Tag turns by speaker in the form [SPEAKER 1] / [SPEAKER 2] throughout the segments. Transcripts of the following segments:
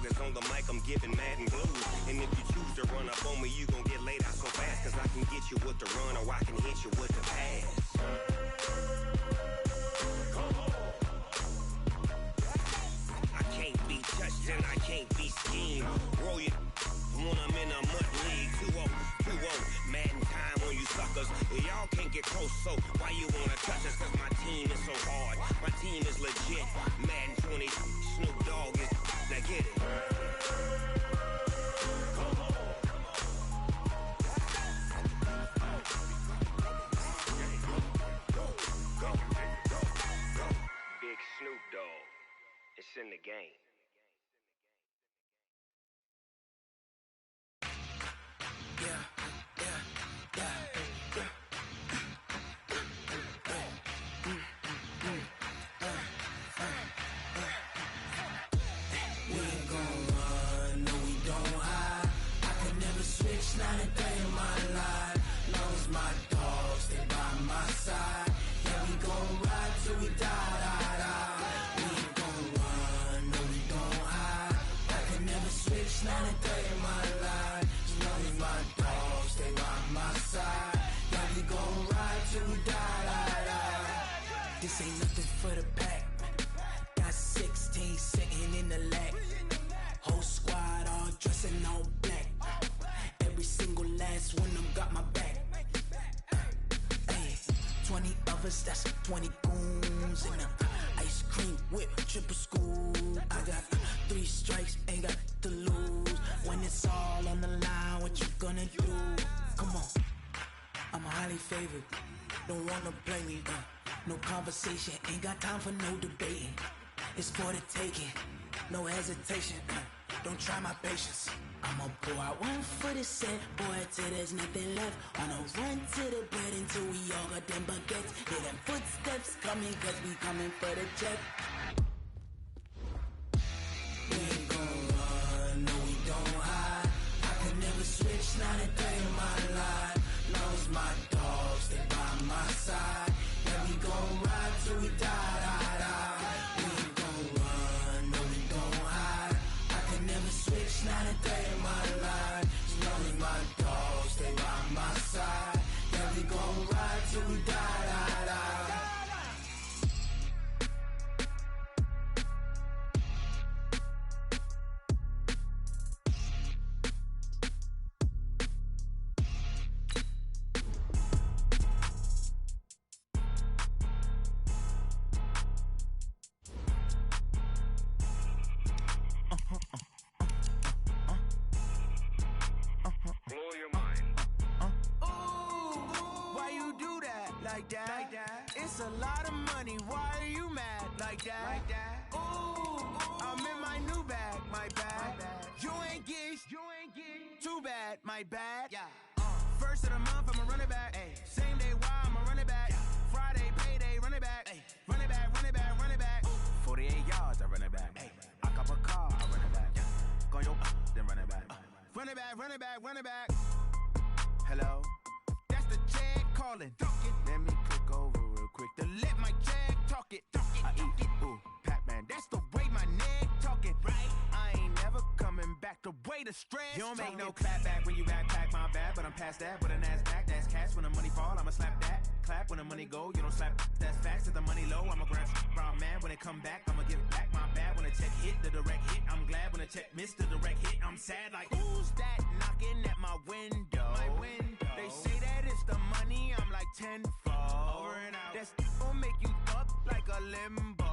[SPEAKER 1] Dogg is on the mic, I'm giving Madden blues. And if you choose to run up on me, you gon' get laid out so fast. Cause I can get you with the run or I can hit you with the pass. I can't be touched and I can't be schemed. Roll you when I'm in a mud league. 2-0, 2-0, Madden time on you suckers. Y'all can't get close, so why you wanna touch us? Cause my team is so hard, my team is legit. Madden 20, Snoop Dogg is, now get it. Big Snoop Dogg, it's in the game.
[SPEAKER 2] Not a day in my life, long as my dogs stay by my side. Yeah, we gon' ride till we die. We ain't gon' run, no we don't hide. I can never switch, not a day in my life, as long as my dogs stay by my side. Yeah, we gon' ride till we die. This ain't nothing for the pack. Got 16 sitting in the lap. Whole squad all dressing all black. Every single last one of them got my back. Hey, 20 of us, that's 20 goons. And ice cream whip, triple school. I got 3 strikes, ain't got to lose. When it's all on the line, what you gonna do? Come on, I'm highly favored. Don't wanna play me, no conversation. Ain't got time for no debating. It's for the taking, no hesitation. Don't try my patience. I'ma pour out one for the set, boy, till there's nothing left. On a run to the bread until we all got them baguettes. Hear them footsteps coming, cause we coming for the check. We ain't gon' run, no we don't hide. I can never switch, not a day in my life. Long as my dogs stay by my side. Yeah, we gon' ride till we die. We ain't gon' run, no we don't hide. I can never switch, not a day in my life. As long as my dogs stay by my side. Yeah, we gon' ride till we die. It's a lot of money, why are you mad like that? Ooh, I'm in my new bag, my bad. You ain't getting too bad, my bad. Yeah. First of the month, I'ma run it back. Ay. Same day, why I'ma run it back. Friday, payday, run it back. Ay. Run it back, run it back, run it back. 48 yards, I run it back. Ay. I cop a car, I run it back. Go yo, then run it back. Run it back, run it back, run it back. Hello? That's the check calling. Let me click over real quick to let my check talk it. I eat it, ooh, Pac-Man. That's the way my neck talking. Right? I ain't never coming back the way the stress. You don't make no clap back when you backpack, my bad. But I'm past that with a NASDAQ. That's cash when the money fall, I'ma slap that. Clap when the money go, you don't slap. That's facts. If the money low, I'ma grab brown man. When it come back, I'ma give it back. My bad when the check hit, the direct hit. I'm glad when the check missed the direct hit. I'm sad like, who's that knocking at my window? My window. They say that it's the money, I'm like tenfold. Over and out. That's gon' make you up like a limbo.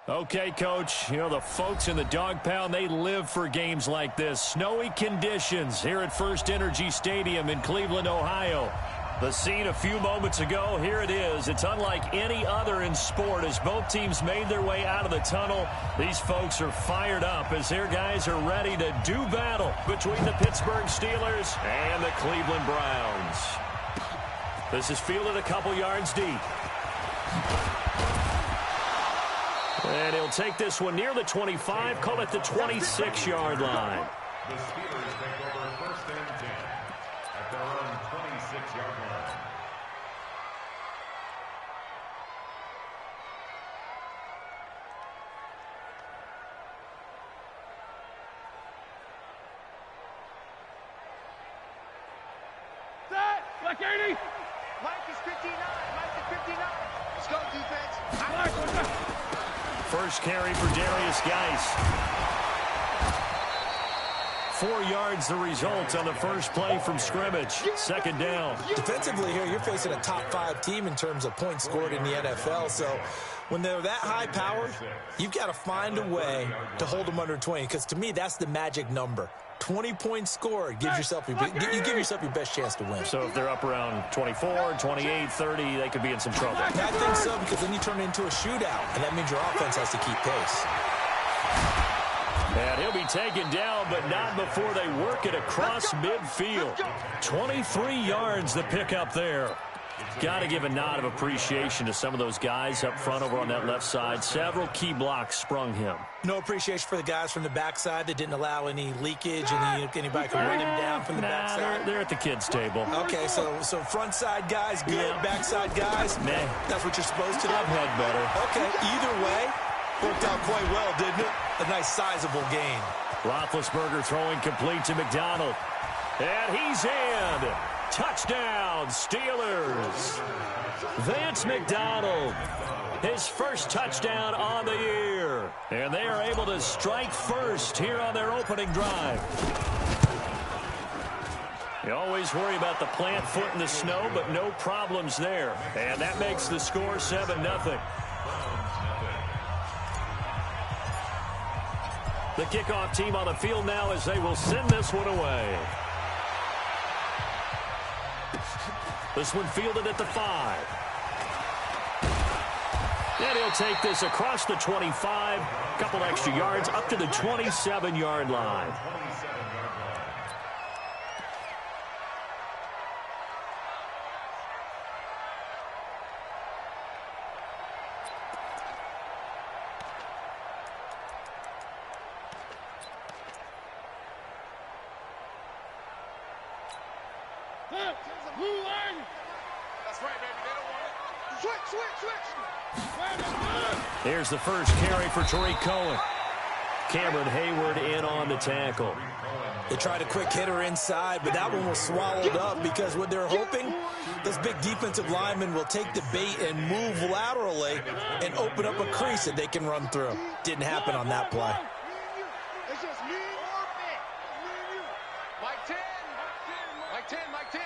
[SPEAKER 3] Okay, Coach, you know, the folks in the Dog Pound, they live for games like this. Snowy conditions here at First Energy Stadium in Cleveland, Ohio. The scene a few moments ago, here it is. It's unlike any other in sport as both teams made their way out of the tunnel. These folks are fired up as their guys are ready to do battle between the Pittsburgh Steelers and the Cleveland Browns. This is fielded a couple yards deep. And he'll take this one near the 25, call it the 26-yard line.
[SPEAKER 4] The Steelers take over first and 10 at their own 26-yard line.
[SPEAKER 2] 1
[SPEAKER 5] Black 80.
[SPEAKER 6] Mike is 59. Mike is 59. Let's go, defense.
[SPEAKER 3] First carry for Darius Geis. 4 yards the result on the first play from scrimmage. Second down.
[SPEAKER 7] Defensively here, you're facing a top 5 team in terms of points scored in the NFL. So when they're that high powered, you've got to find a way to hold them under 20. Because to me, that's the magic number. 20 points scored gives yourself you give yourself your best chance to win.
[SPEAKER 3] So if they're up around 24, 28, 30, they could be in some trouble.
[SPEAKER 7] I think so, because then you turn it into a shootout, and that means your offense has to keep pace.
[SPEAKER 3] And he'll be taken down, but not before they work it across midfield. 23 yards the pickup there. Got to give a nod of appreciation to some of those guys up front over on that left side. Several key blocks sprung him.
[SPEAKER 7] No appreciation for the guys from the backside that didn't allow any leakage, and anybody could run him down from the backside.
[SPEAKER 3] They're at the kids' table.
[SPEAKER 7] Okay, so front side guys good, backside guys,
[SPEAKER 3] nah.
[SPEAKER 7] That's what you're supposed to do.
[SPEAKER 3] I've had better.
[SPEAKER 7] Okay, either way, worked out quite well, didn't it? A nice sizable gain.
[SPEAKER 3] Roethlisberger throwing complete to McDonald. And he's in. Touchdown, Steelers. Vance McDonald, his first touchdown on the year. And they are able to strike first here on their opening drive. You always worry about the plant foot in the snow, but no problems there. And that makes the score 7-0. The kickoff team on the field now as they will send this one away. This one fielded at the 5. And he'll take this across the 25. Couple extra yards up to the 27-yard line.
[SPEAKER 6] That's right, baby. They don't want it. Switch.
[SPEAKER 3] Here's the first carry for Tariq Cohen. Cameron Hayward in on the tackle.
[SPEAKER 7] They tried a quick hitter inside, but that one was swallowed up because what they're hoping, those big defensive linemen will take the bait and move laterally and open up a crease that they can run through. Didn't happen on that play.
[SPEAKER 6] It's just me or me. Mike 10. Mike 10. Mike 10.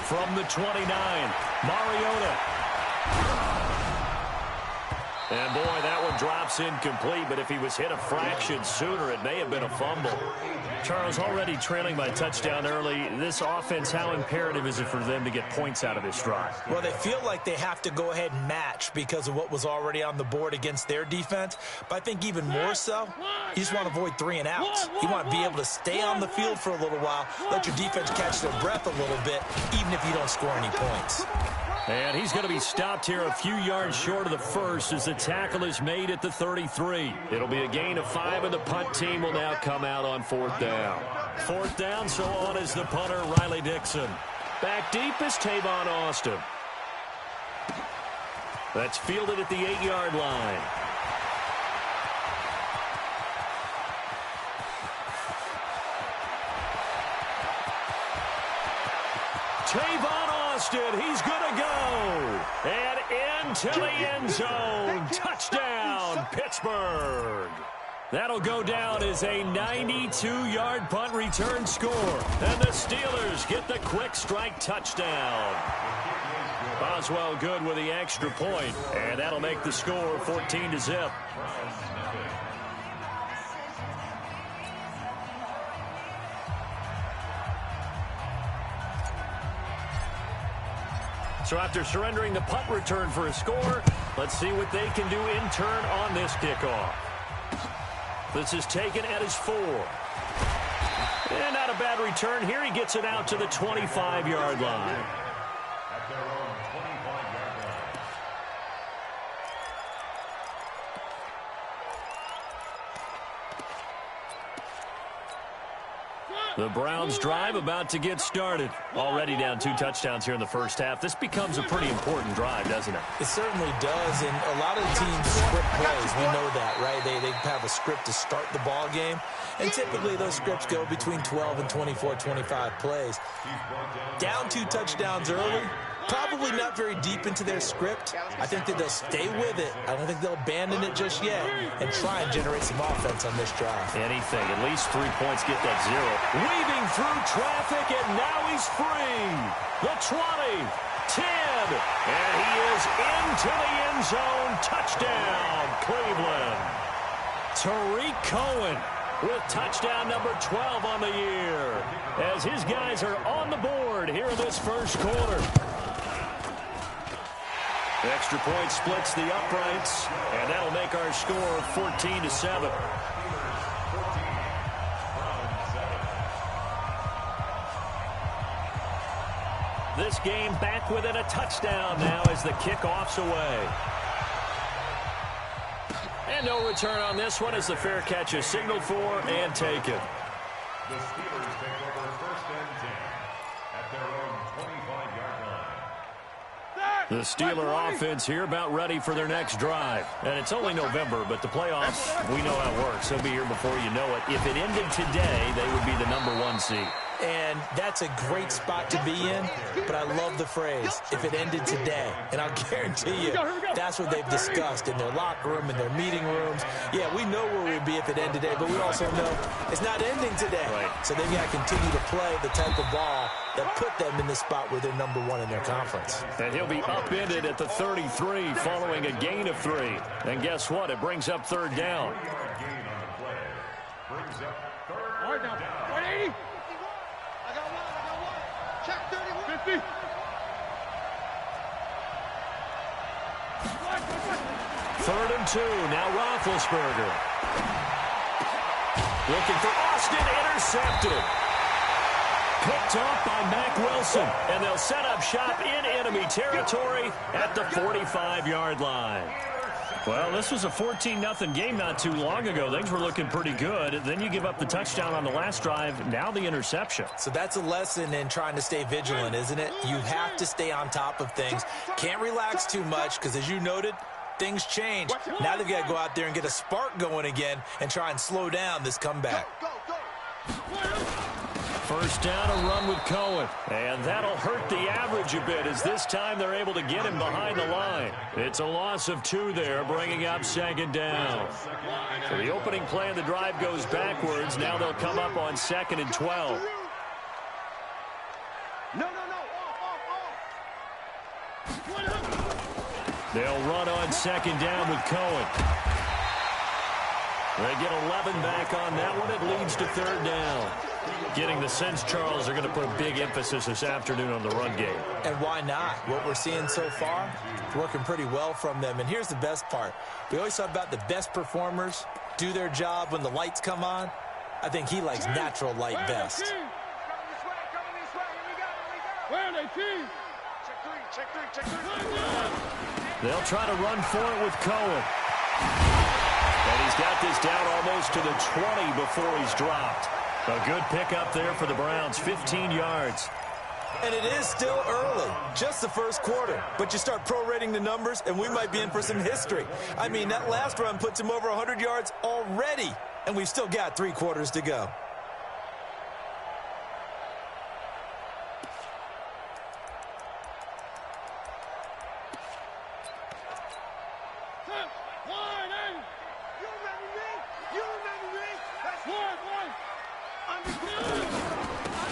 [SPEAKER 3] From the 29, Mariota. And boy, that one drops incomplete, but if he was hit a fraction sooner, it may have been a fumble. Charles, already trailing by touchdown early. This offense, how imperative is it for them to get points out of this drive?
[SPEAKER 7] Well, they feel like they have to go ahead and match because of what was already on the board against their defense. But I think even more so, you just want to avoid 3 and outs. You want to be able to stay on the field for a little while, let your defense catch their breath a little bit, even if you don't score any points.
[SPEAKER 3] And he's going to be stopped here a few yards short of the first as the tackle is made at the 33. It'll be a gain of 5, and the punt team will now come out on 4th down. 4th down, so on is the punter, Riley Dixon. Back deep is Tavon Austin. That's fielded at the 8-yard line. Tavon Austin, he's going to go. And into the end zone. Touchdown, Pittsburgh. That'll go down as a 92-yard punt return score. And the Steelers get the quick strike touchdown. Boswell good with the extra point, and that'll make the score 14-0. So after surrendering the punt return for a score, let's see what they can do in turn on this kickoff. This is taken at his 4. And not a bad return here. He gets it out to the 25-yard line.
[SPEAKER 4] At their own 25-yard line.
[SPEAKER 3] The Browns drive about to get started. Already down 2 touchdowns here in the first half. This becomes a pretty important drive, doesn't it?
[SPEAKER 7] It certainly does, and a lot of the teams script plays. We know that, right? They have a script to start the ball game, and typically those scripts go between 12 and 24, 25 plays. Down 2 touchdowns early, probably not very deep into their script. I think that they'll stay with it. I don't think they'll abandon it just yet and try and generate some offense on this drive.
[SPEAKER 3] Anything. At least 3 points, get that 0. Weaving through traffic, and now he's free. The 20, 10, and he is into the end zone. Touchdown, Cleveland. Tariq Cohen with touchdown number 12 on the year as his guys are on the board here in this first quarter. Extra point splits the uprights, and that'll make our score 14-7. This game back within a touchdown now as the kickoff's away. And no return on this one as the fair catch is signaled for and taken.
[SPEAKER 4] The Steelers take over 1st and 10 at their own 25-yard line.
[SPEAKER 3] The Steeler offense here about ready for their next drive. And it's only November, but the playoffs, we know how it works. They'll be here before you know it. If it ended today, they would be the number 1 seed.
[SPEAKER 7] And that's a great spot to be in, but I love the phrase, if it ended today. And I'll guarantee you, that's what they've discussed in their locker room, in their meeting rooms. Yeah, we know where we'd be if it ended today, but we also know it's not ending today.
[SPEAKER 3] Right.
[SPEAKER 7] So they've got to continue to play the type of ball that put them in the spot where they're number 1 in their conference.
[SPEAKER 3] And he'll be upended at the 33 following a gain of 3. And guess what? It brings up 3rd down.
[SPEAKER 4] Gain on the play brings up 3rd down.
[SPEAKER 6] 180. I got one. Check 31. 50.
[SPEAKER 3] Third and 2. Now Roethlisberger. Looking for Austin. Intercepted. Picked off by Mack Wilson. And they'll set up shop in enemy territory at the 45-yard line. Well, this was a 14-0 game not too long ago. Things were looking pretty good. Then you give up the touchdown on the last drive. Now the interception.
[SPEAKER 7] So that's a lesson in trying to stay vigilant, isn't it? You have to stay on top of things. Can't relax too much because, as you noted, things change. Now they've got to go out there and get a spark going again and try and slow down this comeback.
[SPEAKER 3] First down, a run with Cohen. And that'll hurt the average a bit as this time they're able to get him behind the line. It's a loss of 2 there, bringing up 2nd down. So the opening play of the drive goes backwards. Now they'll come up on 2nd and 12.
[SPEAKER 6] No.
[SPEAKER 3] They'll run on 2nd down with Cohen. They get 11 back on that one. It leads to 3rd down. Getting the sense, Charles, they're going to put a big emphasis this afternoon on the run game.
[SPEAKER 7] And why not? What we're seeing so far, it's working pretty well from them. And here's the best part. We always talk about the best performers do their job when the lights come on. I think he likes natural light best.
[SPEAKER 6] Coming this way. Here we go. Check 3.
[SPEAKER 3] They'll try to run for it with Cohen. And he's got this down almost to the 20 before he's dropped. A good pickup there for the Browns, 15 yards.
[SPEAKER 7] And it is still early, just the first quarter. But you start prorating the numbers, and we might be in for some history. I mean, that last run puts him over 100 yards already, and we've still got 3 quarters to go.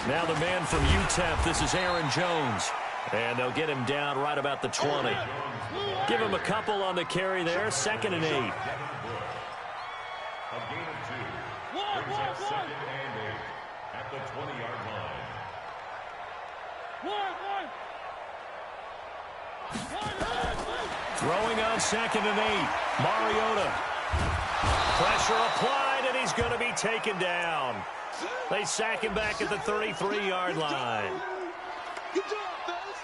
[SPEAKER 3] Now the man from UTEP, this is Aaron Jones. And they'll get him down right about the 20. Give him a couple on the carry there, 2nd and 8.
[SPEAKER 4] A gain of 2 brings up 2nd and 8 at the 20-yard line.
[SPEAKER 3] Throwing on 2nd and 8. Mariota. Pressure applied, and he's going to be taken down. They sack him back at the 33-yard line.
[SPEAKER 6] Good job, fellas.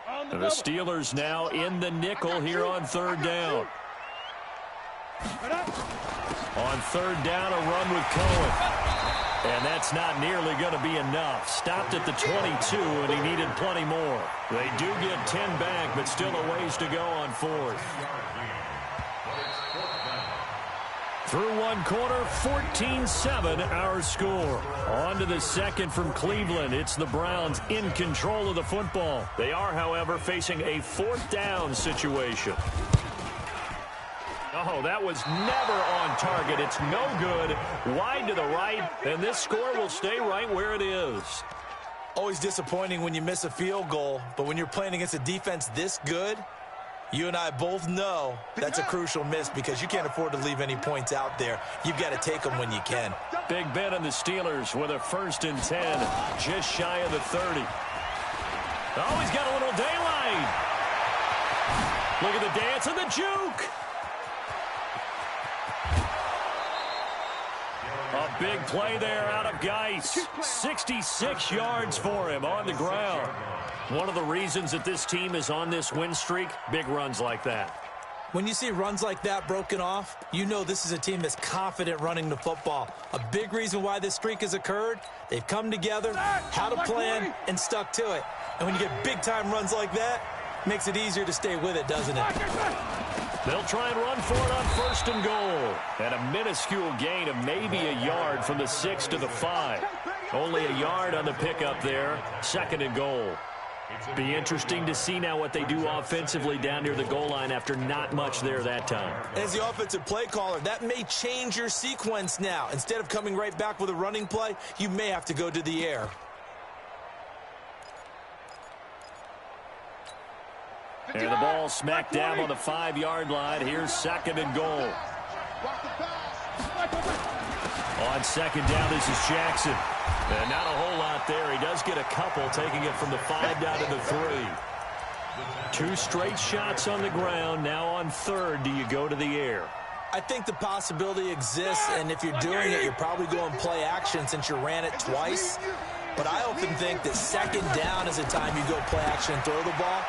[SPEAKER 6] On
[SPEAKER 3] The Steelers now in the nickel here on third down. On third down, a run with Cohen. And that's not nearly going to be enough. Stopped at the 22, and he needed plenty more. They do get 10 back, but still a ways to go on fourth. Through one quarter, 14-7 our score. On to the second from Cleveland. It's the Browns in control of the football. They are, however, facing a fourth down situation. Oh, that was never on target. It's no good. Wide to the right, and this score will stay right where it is.
[SPEAKER 7] Always disappointing when you miss a field goal, but when you're playing against a defense this good, you and I both know that's a crucial miss because you can't afford to leave any points out there. You've got to take them when you can.
[SPEAKER 3] Big Ben and the Steelers with a 1st and 10, just shy of the 30. Oh, he's got a little daylight. Look at the dance and the juke. A big play there out of Geis. 66 yards for him on the ground. One of the reasons that this team is on this win streak, big runs like that.
[SPEAKER 7] When you see runs like that broken off, you know this is a team that's confident running the football. A big reason why this streak has occurred, they've come together, had a plan, and stuck to it. And when you get big-time runs like that, it makes it easier to stay with it, doesn't it?
[SPEAKER 3] They'll try and run for it on 1st and goal. And a minuscule gain of maybe a yard from the 6 to the 5. Only a yard on the pickup there, 2nd and goal. Be interesting to see now what they do offensively down near the goal line after not much there that time.
[SPEAKER 7] As the offensive play caller, that may change your sequence now. Instead of coming right back with a running play, you may have to go to the air.
[SPEAKER 3] And the ball smacked down on the 5-yard line. Here's 2nd and goal. On 2nd down, this is Jackson. And not a whole lot there. He does get a couple, taking it from the 5 down to the 3. 2 straight shots on the ground. Now on 3rd, do you go to the air?
[SPEAKER 7] I think the possibility exists, and if you're doing it, you're probably going play action since you ran it twice. But I often think that 2nd down is the time you go play action and throw the ball.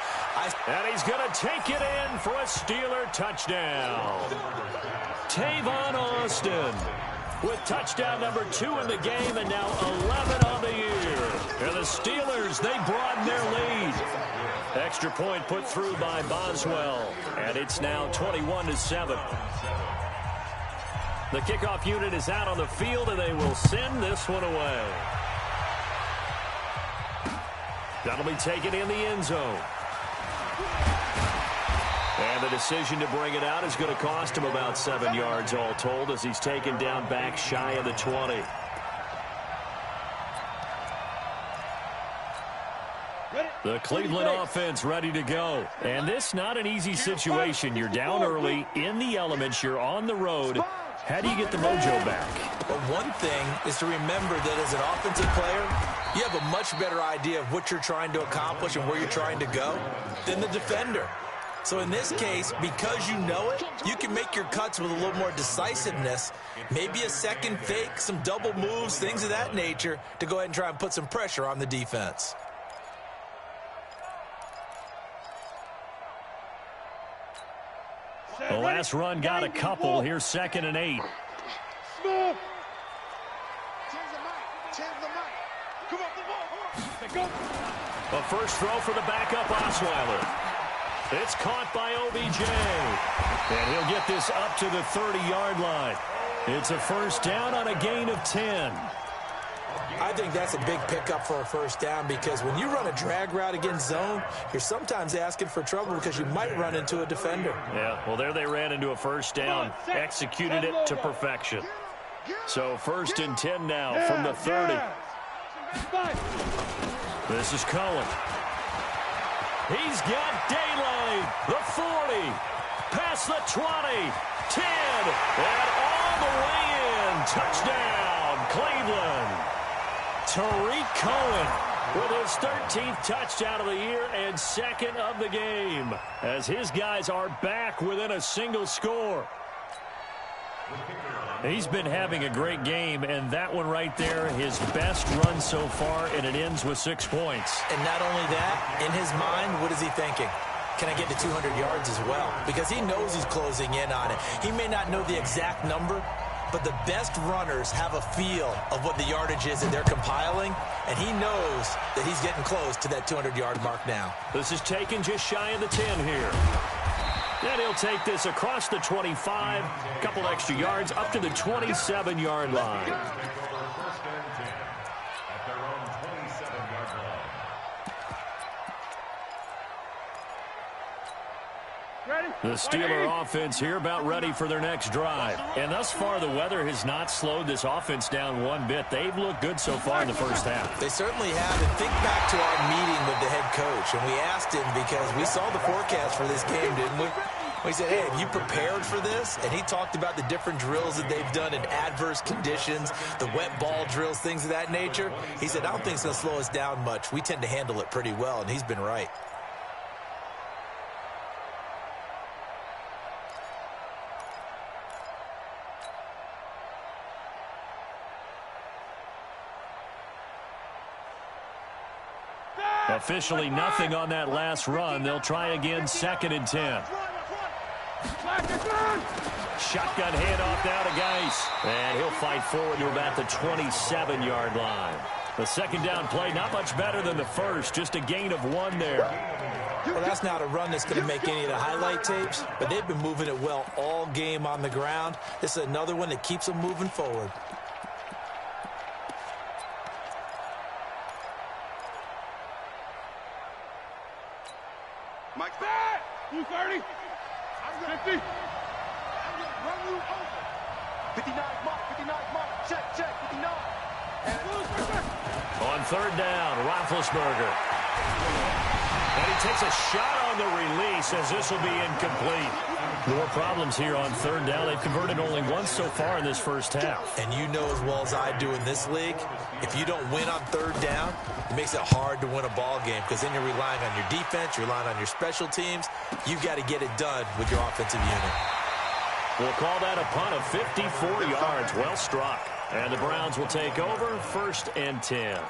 [SPEAKER 3] And he's going to take it in for a Steeler touchdown. Tavon Austin with touchdown number 2 in the game and now 11 on the year. And the Steelers, they broaden their lead. Extra point put through by Boswell. And it's now 21-7. The kickoff unit is out on the field, and they will send this one away. That'll be taken in the end zone. And the decision to bring it out is going to cost him about 7 yards all told as he's taken down back shy of the 20. The Cleveland offense ready to go. And this not an easy situation. You're down early, in the elements, you're on the road. How do you get the mojo back?
[SPEAKER 7] Well, one thing is to remember that as an offensive player, you have a much better idea of what you're trying to accomplish and where you're trying to go than the defender. So in this case, because you know it, you can make your cuts with a little more decisiveness, maybe a second fake, some double moves, things of that nature, to go ahead and try and put some pressure on the defense.
[SPEAKER 3] The last run got a couple. Here's 2nd and 8. A first throw for the backup Osweiler. It's caught by OBJ. And he'll get this up to the 30-yard line. It's a 1st down on a gain of 10.
[SPEAKER 7] I think that's a big pickup for a 1st down because when you run a drag route against zone, you're sometimes asking for trouble because you might run into a defender.
[SPEAKER 3] Yeah, well, there they ran into a 1st down, executed it to perfection. So 1st and 10 now from the 30. This is Cohen. He's got daylight. The 40, past the 20, 10, and all the way in. Touchdown, Cleveland. Tariq Cohen with his 13th touchdown of the year and 2nd of the game as his guys are back within a single score. He's been having a great game, and that one right there, his best run so far, and it ends with 6 points.
[SPEAKER 7] And not only that, in his mind, what is he thinking? Can I get to 200 yards as well? Because he knows he's closing in on it. He may not know the exact number, but the best runners have a feel of what the yardage is that they're compiling, and he knows that he's getting close to that 200-yard mark now.
[SPEAKER 3] This is taken just shy of the 10 here. And he'll take this across the 25, a couple extra yards, up to the 27-yard line. The Steeler offense here about ready for their next drive. And thus far, the weather has not slowed this offense down one bit. They've looked good so far in the first half.
[SPEAKER 7] They certainly have. And think back to our meeting with the head coach. And we asked him because we saw the forecast for this game, didn't we? We said, hey, have you prepared for this? And he talked about the different drills that they've done in adverse conditions, the wet ball drills, things of that nature. He said, I don't think it's going to slow us down much. We tend to handle it pretty well, and he's been right.
[SPEAKER 3] Officially nothing on that last run. They'll try again, 2nd and 10. Shotgun handoff now to Geis. And he'll fight forward to about the 27-yard line. The second down play, not much better than the first. Just a gain of 1 there.
[SPEAKER 7] Well, that's not a run that's going to make any of the highlight tapes, but they've been moving it well all game on the ground. This is another one that keeps them moving forward.
[SPEAKER 6] Mike, back! You 30. I'm 50. I'm going to run you over. 59 mark, 59 mark. Check, 59.
[SPEAKER 3] On third down, Roethlisberger. And he takes a shot on the release as this will be incomplete. More problems here on third down. They've converted only once so far in this first half.
[SPEAKER 7] And you know as well as I do in this league, if you don't win on third down, it makes it hard to win a ball game because then you're relying on your defense, you're relying on your special teams. You've got to get it done with your offensive unit.
[SPEAKER 3] We'll call that a punt of 54 yards. Well struck. And the Browns will take over, 1st and 10.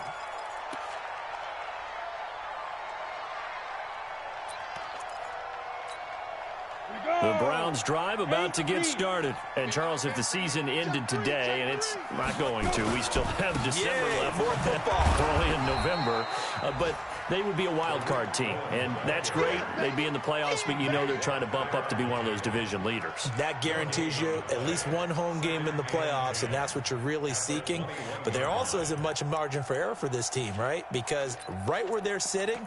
[SPEAKER 3] The Browns drive about to get started. And, Charles, if the season ended today, and it's not going to, we still have December left,
[SPEAKER 7] more football.
[SPEAKER 3] early in November, but they would be a wild card team. And that's great. They'd be in the playoffs, but you know they're trying to bump up to be one of those division leaders.
[SPEAKER 7] That guarantees you at least one home game in the playoffs, and that's what you're really seeking. But there also isn't much margin for error for this team, right? Because right where they're sitting,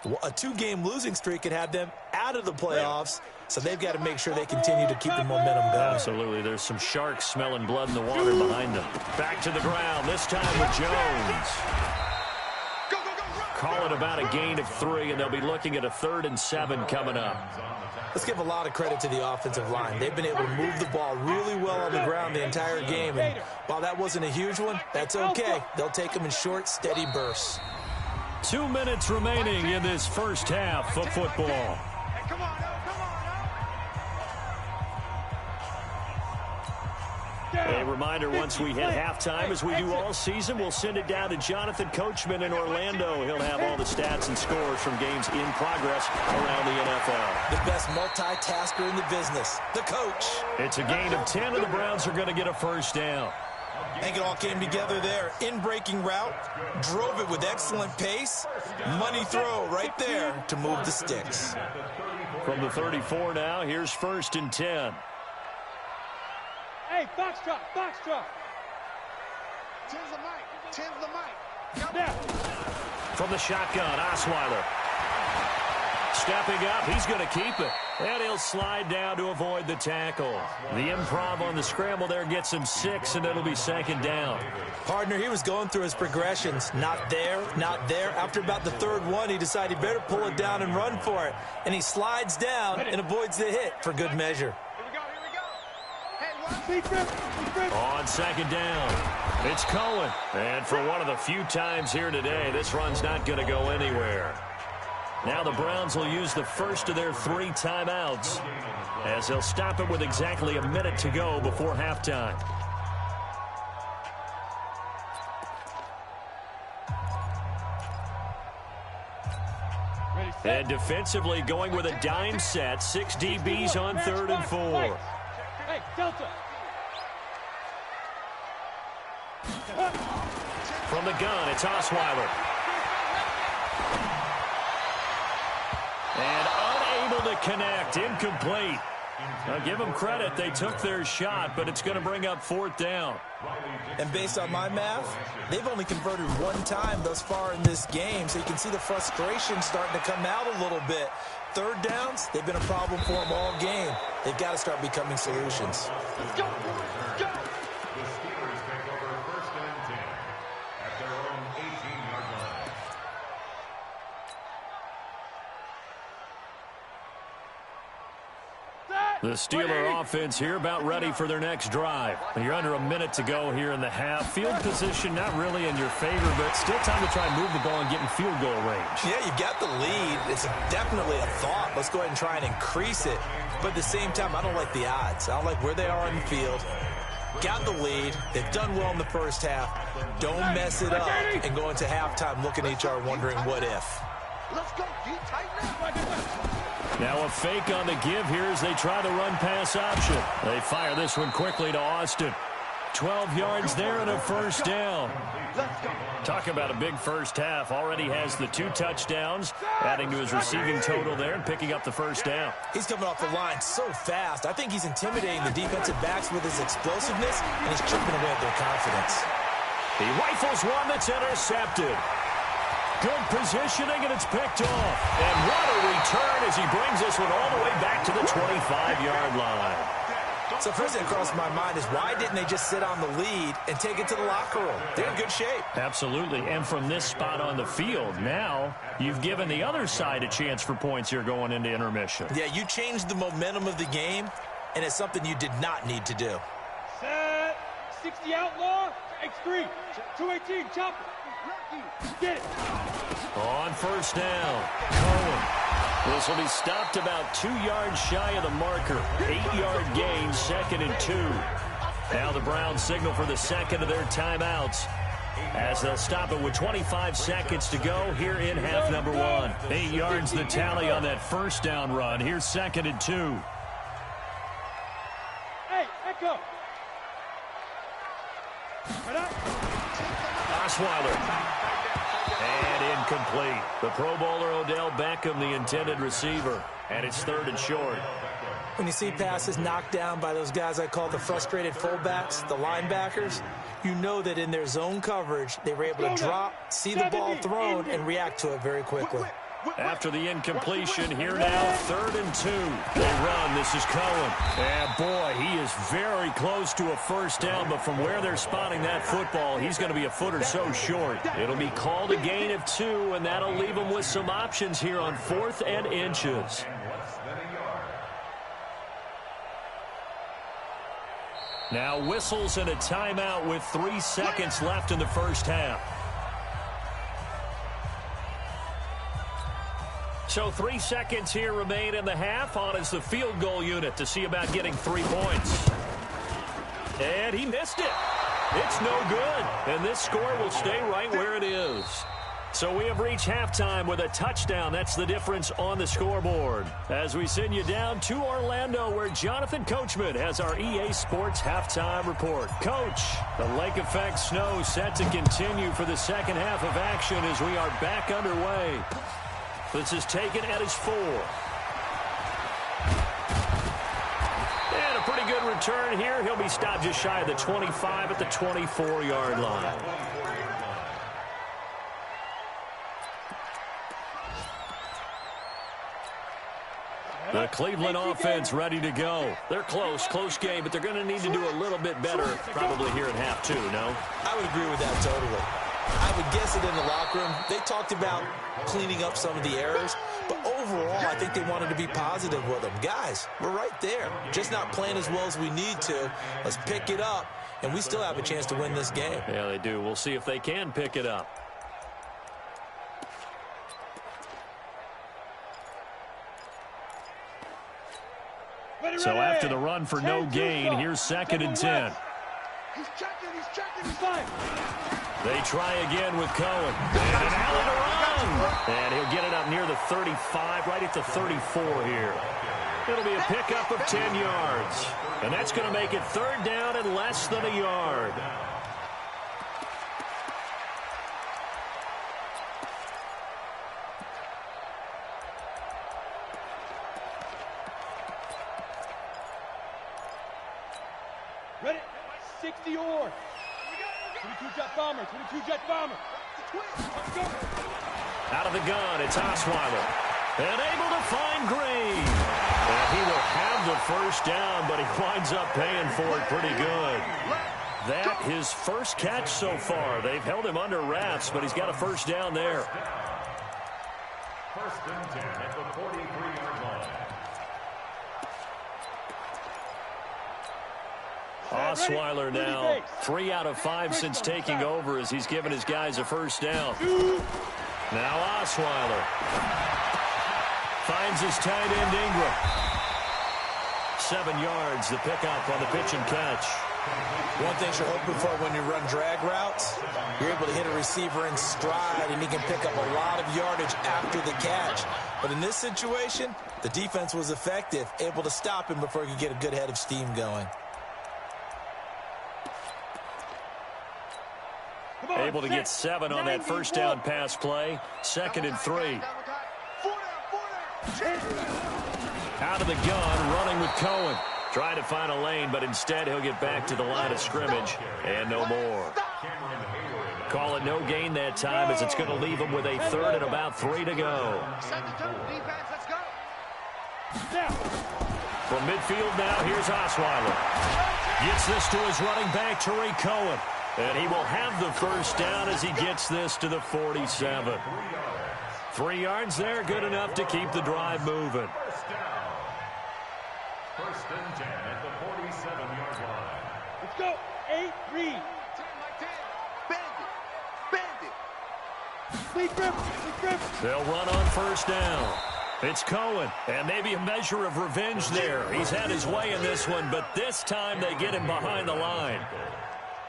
[SPEAKER 7] a 2-game losing streak could have them out of the playoffs. So they've got to make sure they continue to keep the momentum going.
[SPEAKER 3] Absolutely. There's some sharks smelling blood in the water behind them. Back to the ground, this time with Jones. Call it about a gain of 3, and they'll be looking at a 3rd and 7 coming up.
[SPEAKER 7] Let's give a lot of credit to the offensive line. They've been able to move the ball really well on the ground the entire game. And while that wasn't a huge one, that's okay. They'll take them in short, steady bursts.
[SPEAKER 3] 2 minutes remaining in this first half of football. A reminder, once we hit halftime, as we do all season, we'll send it down to Jonathan Coachman in Orlando. He'll have all the stats and scores from games in progress around the NFL.
[SPEAKER 7] The best multitasker in the business, the coach.
[SPEAKER 3] It's a gain of 10, and the Browns are going to get a first down.
[SPEAKER 7] I think it all came together there. In-breaking route, drove it with excellent pace. Money throw right there to move the sticks.
[SPEAKER 3] From the 34 now, here's 1st and 10.
[SPEAKER 6] Hey, box truck. 10's the mic.
[SPEAKER 3] Yeah. From the shotgun, Osweiler. Stepping up, he's going to keep it. And he'll slide down to avoid the tackle. The improv on the scramble there gets him 6, and it'll be 2nd down.
[SPEAKER 7] Partner, he was going through his progressions. Not there, not there. After about the 3rd one, he decided he better pull it down and run for it. And he slides down and avoids the hit for good measure.
[SPEAKER 3] On 2nd down, it's Cohen. And for one of the few times here today, this run's not going to go anywhere. Now the Browns will use the first of their 3 timeouts, as they'll stop it with exactly a minute to go before halftime. And defensively going with a dime set. 6 DBs on 3rd and 4.
[SPEAKER 6] Hey, Delta.
[SPEAKER 3] From the gun, it's Osweiler. And unable to connect. Incomplete. Now give them credit. They took their shot, but it's going to bring up 4th down.
[SPEAKER 7] And based on my math, they've only converted 1 time thus far in this game, so you can see the frustration starting to come out a little bit. 3rd downs, they've been a problem for them all game. They've got to start becoming solutions.
[SPEAKER 6] Let's go. Let's go.
[SPEAKER 4] The Steelers take over 1st and 10 at their own 18-yard line.
[SPEAKER 3] The Steeler offense here about ready for their next drive. You're under a minute to go here in the half. Field position not really in your favor, but still time to try and move the ball and get in field goal range.
[SPEAKER 7] Yeah, you got the lead. It's definitely a thought. Let's go ahead and try and increase it. But at the same time, I don't like the odds. I don't like where they are on the field. Got the lead. They've done well in the first half. Don't mess it up and go into halftime looking at each other wondering what if.
[SPEAKER 6] Let's go. Get tight now.
[SPEAKER 3] Now a fake on the give here as they try the run-pass option. They fire this one quickly to Austin. 12 yards there and a 1st down. Talk about a big first half. Already has the 2 touchdowns, adding to his receiving total there and picking up the 1st down.
[SPEAKER 7] He's coming off the line so fast. I think he's intimidating the defensive backs with his explosiveness, and he's chipping away at their confidence.
[SPEAKER 3] He rifles one that's intercepted. Good positioning, and it's picked off. And what a return as he brings this one all the way back to the 25-yard line.
[SPEAKER 7] So first thing that crossed my mind is why didn't they just sit on the lead and take it to the locker room? They're in good shape.
[SPEAKER 3] Absolutely, and from this spot on the field, now you've given the other side a chance for points here going into intermission.
[SPEAKER 7] Yeah, you changed the momentum of the game, and it's something you did not need to do.
[SPEAKER 6] Set. 60 outlaw. X3. 218. Chopper. Get it.
[SPEAKER 3] On 1st down, Cohen. This will be stopped about 2 yards shy of the marker. 8-yard gain, 2nd and 2. Now the Browns signal for the 2nd of their timeouts, as they'll stop it with 25 seconds to go here in half number 1. 8 yards the tally on that 1st down run. Here's 2nd and 2.
[SPEAKER 6] Hey, Echo. Right up.
[SPEAKER 3] Osweiler. And incomplete. The Pro Bowler Odell Beckham, the intended receiver. And it's 3rd and short.
[SPEAKER 7] When you see passes knocked down by those guys I call the frustrated fullbacks, the linebackers, you know that in their zone coverage, they were able to drop, see the ball thrown, and react to it very quickly.
[SPEAKER 3] After the incompletion, here now, 3rd and 2. They run. This is Cohen. And boy, he is very close to a 1st down, but from where they're spotting that football, he's going to be a foot or so short. It'll be called a gain of 2, and that'll leave him with some options here on 4th and inches. Now whistles and a timeout with 3 seconds left in the first half. So 3 seconds here remain in the half. On is the field goal unit to see about getting 3 points. And he missed it. It's no good. And this score will stay right where it is. So we have reached halftime with a touchdown. That's the difference on the scoreboard. As we send you down to Orlando, where Jonathan Coachman has our EA Sports halftime report. Coach, the lake effect snow set to continue for the second half of action as we are back underway. This is taken at his 4. And a pretty good return here. He'll be stopped just shy of the 25 at the 24-yard line. The Cleveland offense ready to go. They're close game, but they're going to need to do a little bit better probably here in half 2, no?
[SPEAKER 7] I would agree with that totally. I would guess it in the locker room. They talked about cleaning up some of the errors, but overall, I think they wanted to be positive with them. Guys, we're right there. Just not playing as well as we need to. Let's pick it up, and we still have a chance to win this game.
[SPEAKER 3] Yeah, they do. We'll see if they can pick it up. So after the run for no gain, here's 2nd and 10.
[SPEAKER 6] He's checking, he's fine.
[SPEAKER 3] They try again with Cohen. And an alley to run. And he'll get it up near the 35, right at the 34 here. It'll be a pickup of 10 yards. And that's going to make it 3rd down and less than a yard.
[SPEAKER 6] Ready? 60 or 22 jet bomber, 22 jet bomber. Let's go.
[SPEAKER 3] Out of the gun, it's Osweiler. And able to find Green. And he will have the 1st down, but he winds up paying for it pretty good. That his first catch so far. They've held him under wraps, but he's got a 1st down there.
[SPEAKER 4] 1st and 10 at the 43-yard line.
[SPEAKER 3] Osweiler now 3 out of 5 since taking over as he's given his guys a 1st down. Now Osweiler finds his tight end Ingram. 7 yards, the pickup on the pitch and catch.
[SPEAKER 7] One thing you're hoping for when you run drag routes, you're able to hit a receiver in stride, and he can pick up a lot of yardage after the catch. But in this situation, the defense was effective, able to stop him before he could get a good head of steam going.
[SPEAKER 3] Able to get 7 on that 1st down pass play. 2nd and 3. Out of the gun, running with Cohen. Trying to find a lane, but instead he'll get back to the line of scrimmage. And no more. Call it no gain that time as it's going to leave him with a 3rd and about 3 to go. From midfield now, here's Osweiler. Gets this to his running back, Tariq Cohen. And he will have the 1st down as he gets this to the 47. 3 yards there, good enough to keep the drive moving.
[SPEAKER 4] 1st and 10 at the 47-yard line.
[SPEAKER 6] Let's go. 8, read. 10 like 10. Bandit. Lead grip.
[SPEAKER 3] They'll run on 1st down. It's Cohen, and maybe a measure of revenge there. He's had his way in this one, but this time they get him behind the line.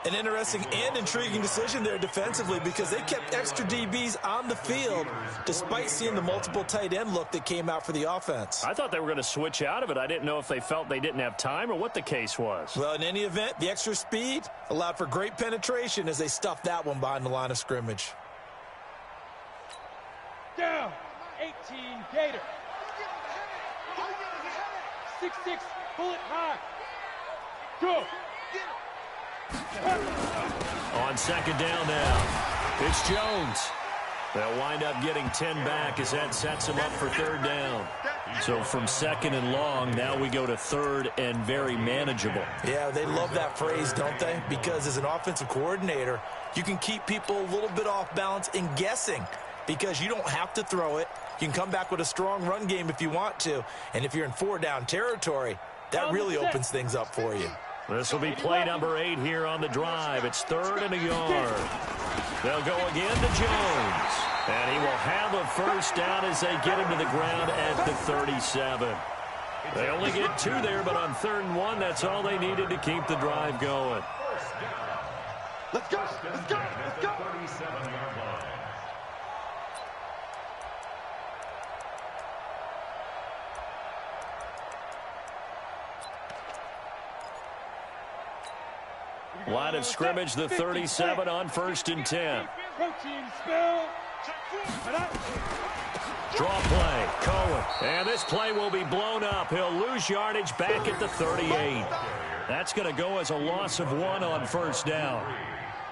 [SPEAKER 7] An interesting and intriguing decision there defensively because they kept extra DBs on the field despite seeing the multiple tight end look that came out for the offense.
[SPEAKER 3] I thought they were going to switch out of it. I didn't know if they felt they didn't have time or what the case was.
[SPEAKER 7] Well, in any event, the extra speed allowed for great penetration as they stuffed that one behind the line of scrimmage.
[SPEAKER 6] Down. 18, Gator. 6-6, bullet high. Go.
[SPEAKER 3] On 2nd down now, it's Jones. They'll wind up getting 10 back as that sets him up for 3rd down. So from 2nd and long, now we go to 3rd and very manageable.
[SPEAKER 7] Yeah, they love that phrase, don't they? Because as an offensive coordinator, you can keep people a little bit off balance and guessing because you don't have to throw it. You can come back with a strong run game if you want to. And if you're in 4-down territory, that really opens things up for you.
[SPEAKER 3] This will be play number 8 here on the drive. It's 3rd and a yard. They'll go again to Jones. And he will have a 1st down as they get him to the ground at the 37. They only get 2 there, but on 3rd and 1, that's all they needed to keep the drive going.
[SPEAKER 6] Let's go. Let's go. Let's go.
[SPEAKER 4] 37-yard line.
[SPEAKER 3] Line of scrimmage, the 37 on 1st and 10.
[SPEAKER 6] Protein spell.
[SPEAKER 3] Draw play, Cohen. And this play will be blown up. He'll lose yardage back at the 38. That's going to go as a loss of 1 on 1st down.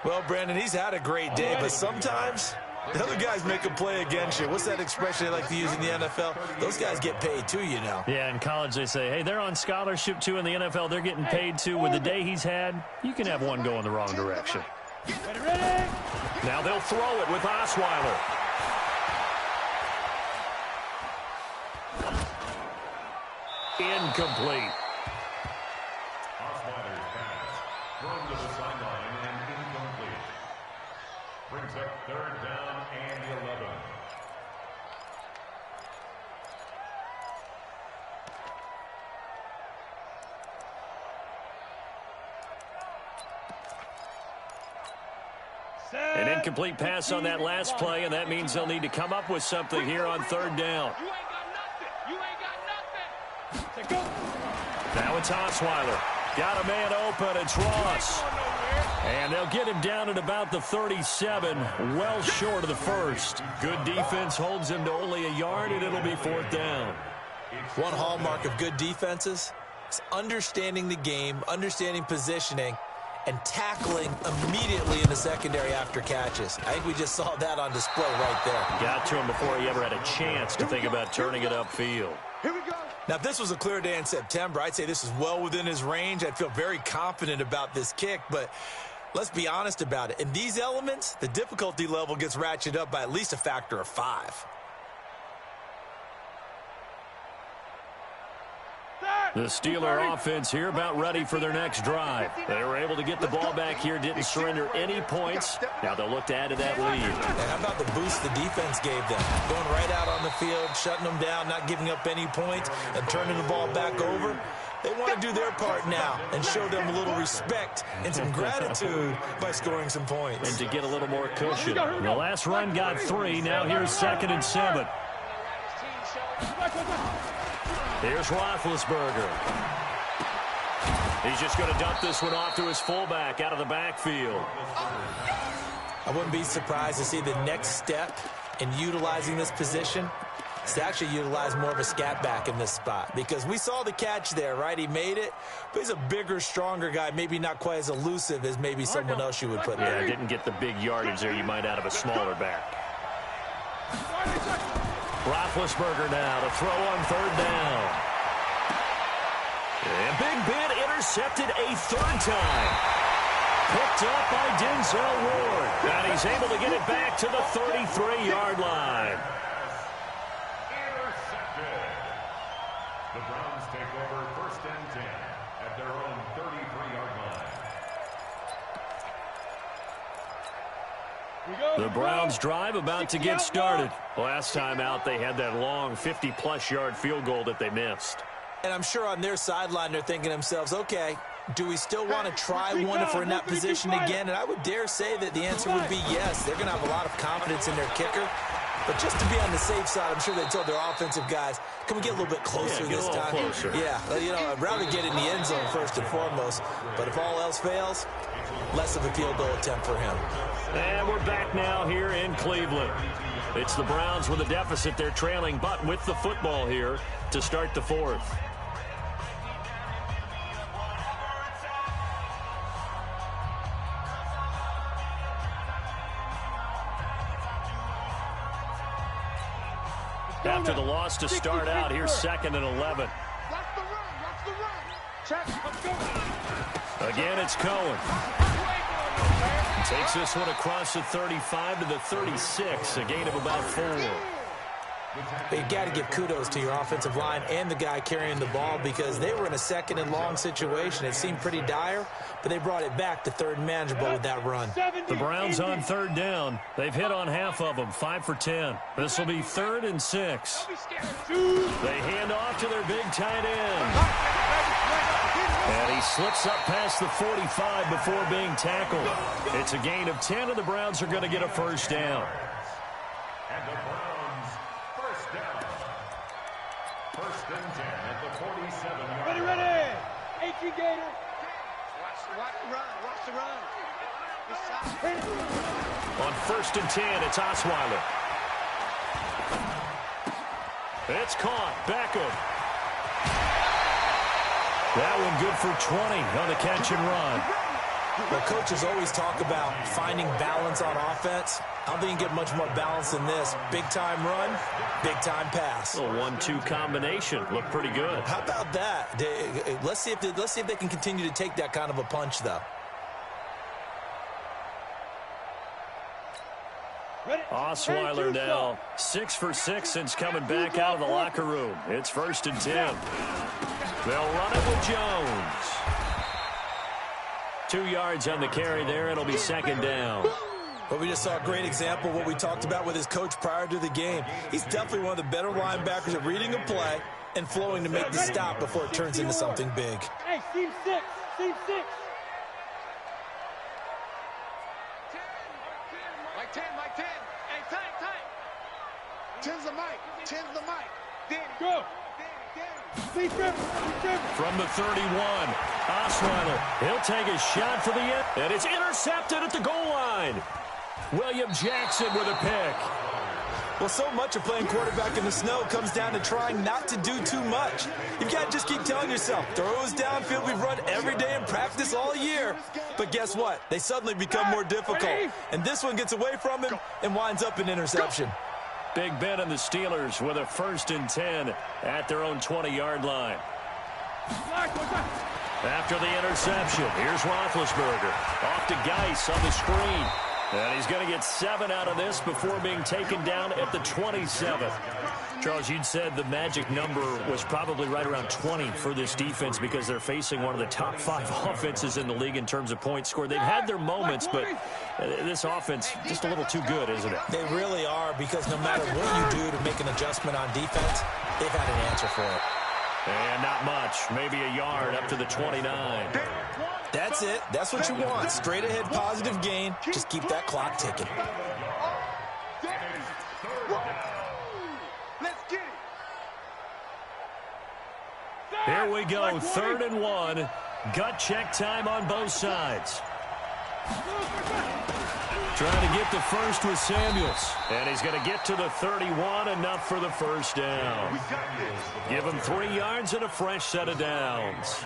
[SPEAKER 7] Well, Brandon, he's had a great day, but sometimes the other guys make a play against you. What's that expression they like to use in the NFL? Those guys get paid too, you know.
[SPEAKER 3] Yeah, in college they say, hey, they're on scholarship too. In the NFL, they're getting paid too. With the day he's had, you can have one go in the wrong direction.
[SPEAKER 6] Ready?
[SPEAKER 3] Now they'll throw it with Osweiler. Incomplete.
[SPEAKER 4] Osweiler's pass thrown to the sideline and incomplete. Brings up 3rd down and 11.
[SPEAKER 3] An incomplete pass on that last play, and that means they'll need to come up with something here on third down.
[SPEAKER 6] You ain't got nothing.
[SPEAKER 3] Now it's Osweiler. Got a man open. It's Ross. And they'll get him down at about the 37, well short of the first. Good defense holds him to only a yard, and it'll be fourth down.
[SPEAKER 7] One hallmark of good defenses is understanding the game, understanding positioning, and tackling immediately in the secondary after catches. I think we just saw that on display right there.
[SPEAKER 3] Got to him before he ever had a chance to think about turning it upfield.
[SPEAKER 6] Here we go.
[SPEAKER 7] Now, if this was a clear day in September, I'd say this is well within his range. I'd feel very confident about this kick, but let's be honest about it. In these elements, the difficulty level gets ratcheted up by at least a factor of 5.
[SPEAKER 3] The Steeler offense here about ready for their next drive. They were able to get the ball back here, didn't surrender any points. Now they'll look to add to that lead.
[SPEAKER 7] And how about the boost the defense gave them? Going right out on the field, shutting them down, not giving up any points, and turning the ball back over. They want to do their part now and show them a little respect and some gratitude by scoring some points.
[SPEAKER 3] And to get a little more cushion. The last run got 3. Now here's 2nd and 7. Here's Roethlisberger. He's just going to dump this one off to his fullback out of the backfield.
[SPEAKER 7] I wouldn't be surprised to see the next step in utilizing this position is to actually utilize more of a scat back in this spot, because we saw the catch there, right? He made it, but he's a bigger, stronger guy, maybe not quite as elusive as maybe someone else you would put there.
[SPEAKER 3] Yeah, didn't get the big yardage there you might out of a smaller back. Roethlisberger now to throw on third down. And Big Ben intercepted a third time. Picked up by Denzel Ward. And he's able to get it back to the 33-yard line.
[SPEAKER 4] Intercepted. The Browns take over 1st and 10 at their own 33-yard line.
[SPEAKER 3] The Browns drive about to get started. Last time out, they had that long 50-plus yard field goal that they missed.
[SPEAKER 7] And I'm sure on their sideline they're thinking to themselves, okay, do we still want to try one if we're in that position again? And I would dare say that the answer would be yes. They're going to have a lot of confidence in their kicker. But just to be on the safe side, I'm sure they told their offensive guys, can we get a little bit closer this time?
[SPEAKER 3] Closer.
[SPEAKER 7] Yeah, I'd rather get in the end zone first and foremost. But if all else fails, less of a field goal attempt for him.
[SPEAKER 3] And we're back now here in Cleveland. It's the Browns with a deficit. They're trailing, but with the football here to start the fourth. After the loss to start out, here's 2nd and 11.
[SPEAKER 6] Watch the run. Watch the run. Check. Let's go.
[SPEAKER 3] Again, it's Cohen. Takes this one across the 35 to the 36, a gain of about 4.
[SPEAKER 7] You've got to give kudos to your offensive line and the guy carrying the ball, because they were in a 2nd and long situation. It seemed pretty dire, but they brought it back to 3rd and manageable with that run.
[SPEAKER 3] The Browns on 3rd down. They've hit on half of them, 5 for 10. This will be 3rd and 6. They hand off to their big tight end. And he slips up past the 45 before being tackled. It's a gain of 10, and the Browns are going to get a first down.
[SPEAKER 4] And the Browns, first down. 1st and 10 at the 47-yard line.
[SPEAKER 6] Ready. 18 Gator. Watch the run. Watch the run.
[SPEAKER 3] On 1st and 10, it's Osweiler. It's caught. Beckham. That one good for 20 on the catch and run.
[SPEAKER 7] Well, coaches always talk about finding balance on offense. I don't think you get much more balance than this. Big-time run, big-time pass.
[SPEAKER 3] A 1-2 combination. Looked pretty good.
[SPEAKER 7] How about that? Let's see if they can continue to take that kind of a punch, though.
[SPEAKER 3] Osweiler now 6 for 6 since coming back out of the locker room. It's 1st and 10. They'll run it with Jones. 2 yards on the carry there. It'll be 2nd down.
[SPEAKER 7] But we just saw a great example of what we talked about with his coach prior to the game. He's definitely one of the better linebackers at reading a play and flowing to make the stop before it turns into something big.
[SPEAKER 6] Hey, team 6. Team 6. 10, Mike, 10. Hey, tight. 10's the mic. 10's the mic. Danny. Go. Danny.
[SPEAKER 3] From the 31, Osweiler. He'll take a shot for the end, and it's intercepted at the goal line. William Jackson with a pick.
[SPEAKER 7] Well, so much of playing quarterback in the snow comes down to trying not to do too much. You've got to just keep telling yourself, throws downfield we've run every day in practice all year. But guess what? They suddenly become more difficult. And this one gets away from him and winds up an interception.
[SPEAKER 3] Big Ben and the Steelers with a 1st and 10 at their own 20-yard line. After the interception, here's Roethlisberger. Off to Geis on the screen. And he's going to get 7 out of this before being taken down at the 27. Charles, you'd said the magic number was probably right around 20 for this defense because they're facing one of the top 5 offenses in the league in terms of points scored. They've had their moments, but this offense just a little too good, isn't it?
[SPEAKER 7] They really are, because no matter what you do to make an adjustment on defense, they've had an answer for it.
[SPEAKER 3] And not much, maybe a yard up to the 29.
[SPEAKER 7] That's it. That's what you want. Straight ahead positive gain. Just keep that clock ticking.
[SPEAKER 6] Let's get it.
[SPEAKER 3] Here we go, 3rd and 1. Gut check time on both sides. Trying to get the first with Samuels. And he's going to get to the 31, enough for the first down. Give him 3 yards and a fresh set of downs.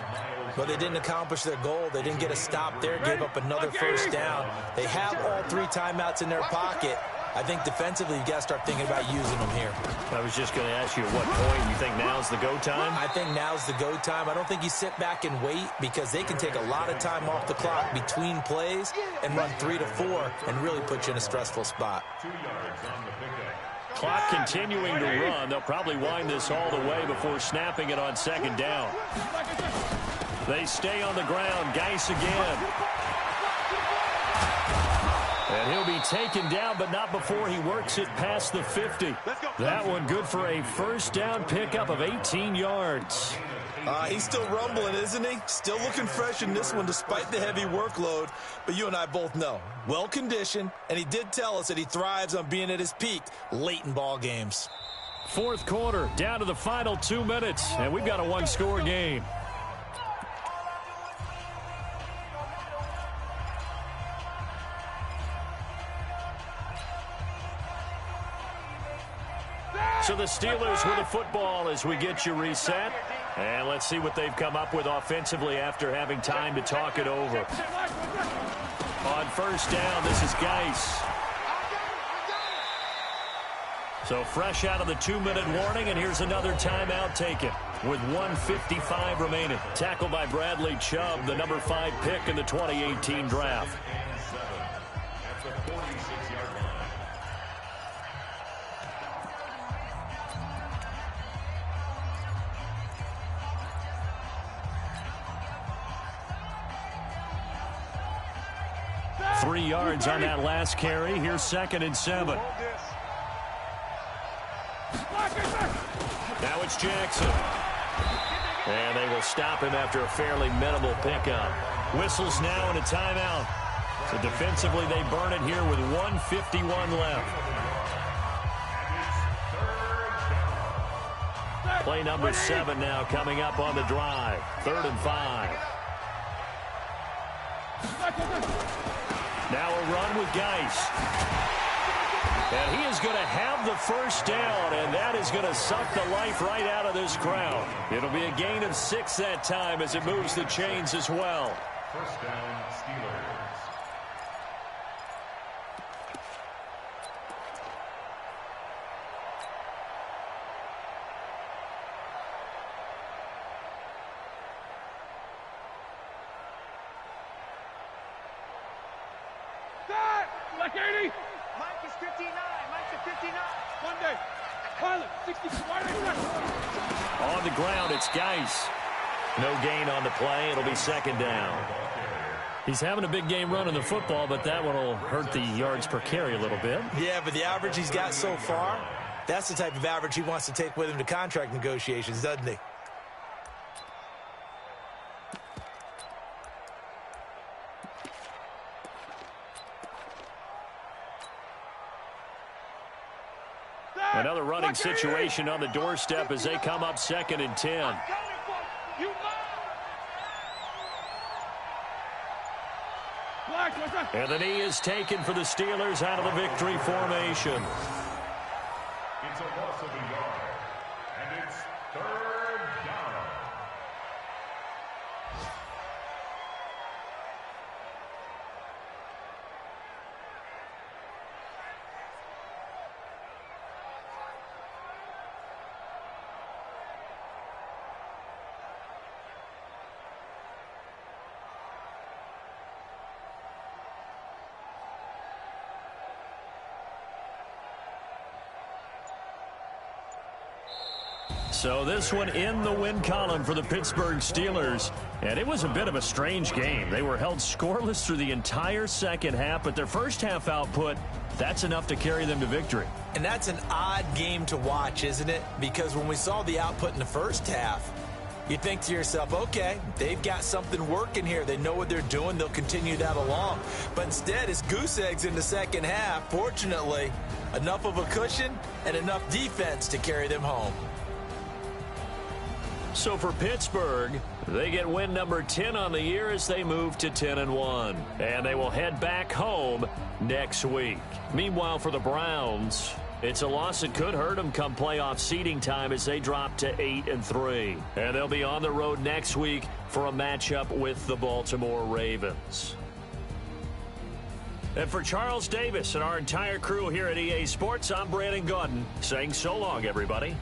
[SPEAKER 7] But they didn't accomplish their goal. They didn't get a stop there, gave up another first down. They have all 3 timeouts in their pocket. I think defensively, you've got to start thinking about using them here.
[SPEAKER 3] I was just going to ask you at what point you think now's the go time?
[SPEAKER 7] I think now's the go time. I don't think you sit back and wait, because they can take a lot of time off the clock between plays and run 3 to 4 and really put you in a stressful spot.
[SPEAKER 4] 2 yards on the pickup.
[SPEAKER 3] Clock continuing to run. They'll probably wind this all the way before snapping it on 2nd down. They stay on the ground. Geis again. And he'll be taken down, but not before he works it past the 50. That one good for a first down pickup of 18 yards.
[SPEAKER 7] He's still rumbling, isn't he? Still looking fresh in this one despite the heavy workload. But you and I both know, well-conditioned, and he did tell us that he thrives on being at his peak late in ball games.
[SPEAKER 3] 4th quarter, down to the final 2 minutes, and we've got a 1-score game. So the Steelers with the football as we get you reset. And let's see what they've come up with offensively after having time to talk it over. On 1st down, this is Geis. So fresh out of the 2-minute warning, and here's another timeout taken with 1:55 remaining. Tackled by Bradley Chubb, the number 5 pick in the 2018 draft.
[SPEAKER 4] At the 46-yard line.
[SPEAKER 3] Three yards on that last carry. Here's 2nd and 7. Now it's Jackson. And they will stop him after a fairly minimal pickup. Whistles now and a timeout. So defensively they burn it here with 1:51 left. Play number 7 now coming up on the drive. 3rd and 5. Now a run with Geis. And he is going to have the first down, and that is going to suck the life right out of this crowd. It'll be a gain of 6 that time as it moves the chains as well.
[SPEAKER 4] First down, Steelers.
[SPEAKER 6] Like 80. Mike is 59. Mike's at 59. Monday. Pilot, 60.
[SPEAKER 3] On the ground, it's Geis. No gain on the play. It'll be 2nd down. He's having a big game running the football, but that one will hurt the yards per carry a little bit.
[SPEAKER 7] Yeah, but the average he's got so far, that's the type of average he wants to take with him to contract negotiations, doesn't he?
[SPEAKER 3] Another running situation on the doorstep as they come up 2nd and 10. And the knee is taken for the Steelers out of the victory formation.
[SPEAKER 4] It's a loss of a yard, and it's 3rd down.
[SPEAKER 3] So this one in the win column for the Pittsburgh Steelers. And it was a bit of a strange game. They were held scoreless through the entire second half, but their first half output, that's enough to carry them to victory.
[SPEAKER 7] And that's an odd game to watch, isn't it? Because when we saw the output in the first half, you think to yourself, okay, they've got something working here. They know what they're doing. They'll continue that along. But instead, it's goose eggs in the second half. Fortunately, enough of a cushion and enough defense to carry them home.
[SPEAKER 3] So for Pittsburgh, they get win number 10 on the year as they move to 10-1. And they will head back home next week. Meanwhile, for the Browns, it's a loss that could hurt them come playoff seeding time as they drop to 8-3. And they'll be on the road next week for a matchup with the Baltimore Ravens. And for Charles Davis and our entire crew here at EA Sports, I'm Brandon Gaudin saying so long, everybody.